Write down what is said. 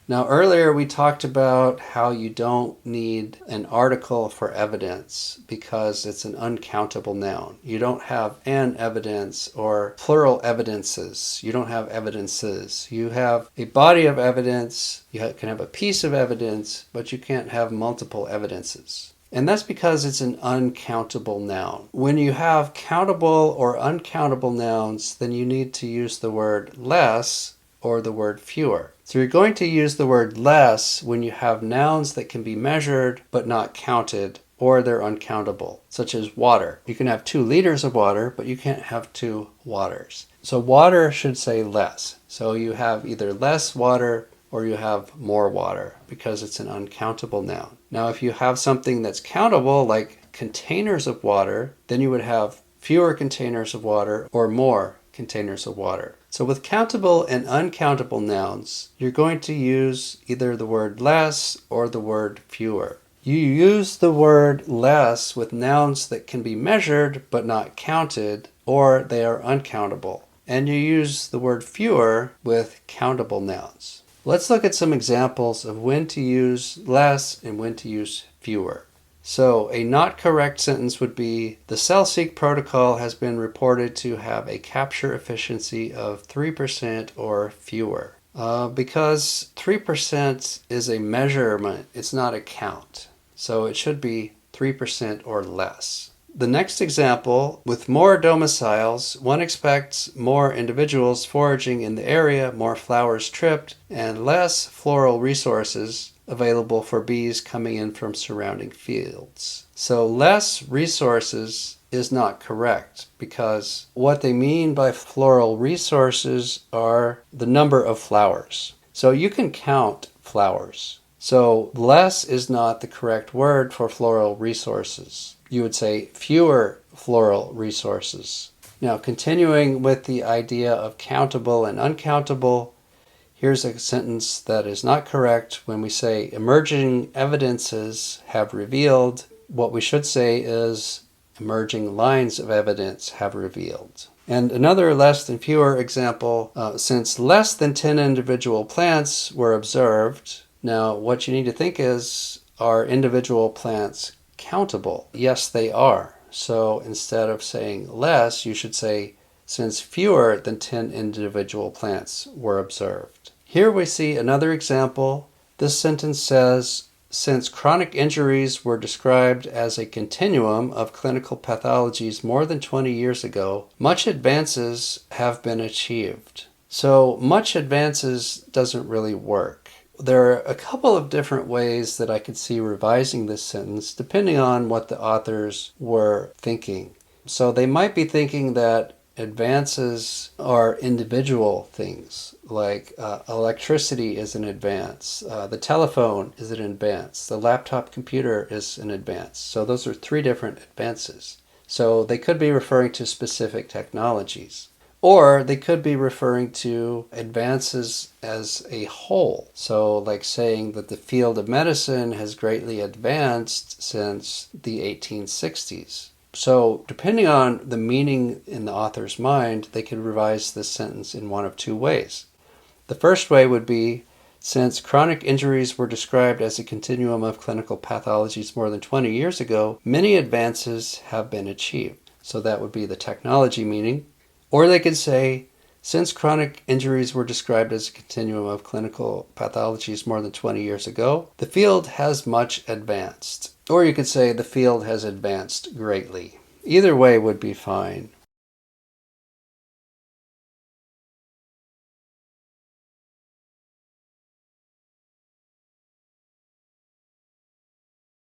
Now, earlier we talked about how you don't need an article for evidence because it's an uncountable noun. You don't have an evidence or plural evidences. You don't have evidences. You have a body of evidence. You can have a piece of evidence, but you can't have multiple evidences. And that's because it's an uncountable noun. When you have countable or uncountable nouns, then you need to use the word less or the word fewer. So you're going to use the word less when you have nouns that can be measured but not counted, or they're uncountable, such as water. You can have 2 liters of water, but you can't have 2 waters. So water should say less. So you have either less water or you have more water because it's an uncountable noun. Now, if you have something that's countable, like containers of water, then you would have fewer containers of water or more containers of water. So with countable and uncountable nouns, you're going to use either the word less or the word fewer. You use the word less with nouns that can be measured but not counted, or they are uncountable. And you use the word fewer with countable nouns. Let's look at some examples of when to use less and when to use fewer. So a not correct sentence would be, the cell-seq protocol has been reported to have a capture efficiency of 3% or fewer. Because 3% is a measurement, it's not a count. So it should be 3% or less. The next example, with more domiciles, one expects more individuals foraging in the area, more flowers tripped, and less floral resources available for bees coming in from surrounding fields. So less resources is not correct because what they mean by floral resources are the number of flowers. So you can count flowers. So less is not the correct word for floral resources. You would say fewer floral resources. Now, continuing with the idea of countable and uncountable, here's a sentence that is not correct. When we say emerging evidences have revealed, what we should say is emerging lines of evidence have revealed. And another less than fewer example, since less than 10 individual plants were observed. Now, what you need to think is, are individual plants countable? Yes, they are. So instead of saying less, you should say, since fewer than 10 individual plants were observed. Here we see another example. This sentence says, since chronic injuries were described as a continuum of clinical pathologies more than 20 years ago, much advances have been achieved. So much advances doesn't really work. There are a couple of different ways that I could see revising this sentence depending on what the authors were thinking. So they might be thinking that advances are individual things, like electricity is an advance, the telephone is an advance, the laptop computer is an advance. So those are 3 different advances. So they could be referring to specific technologies. Or they could be referring to advances as a whole. So like saying that the field of medicine has greatly advanced since the 1860s. So depending on the meaning in the author's mind, they could revise this sentence in one of 2 ways. The first way would be, since chronic injuries were described as a continuum of clinical pathologies more than 20 years ago, many advances have been achieved. So that would be the technology meaning. Or they could say, since chronic injuries were described as a continuum of clinical pathologies more than 20 years ago, the field has much advanced. Or you could say the field has advanced greatly. Either way would be fine.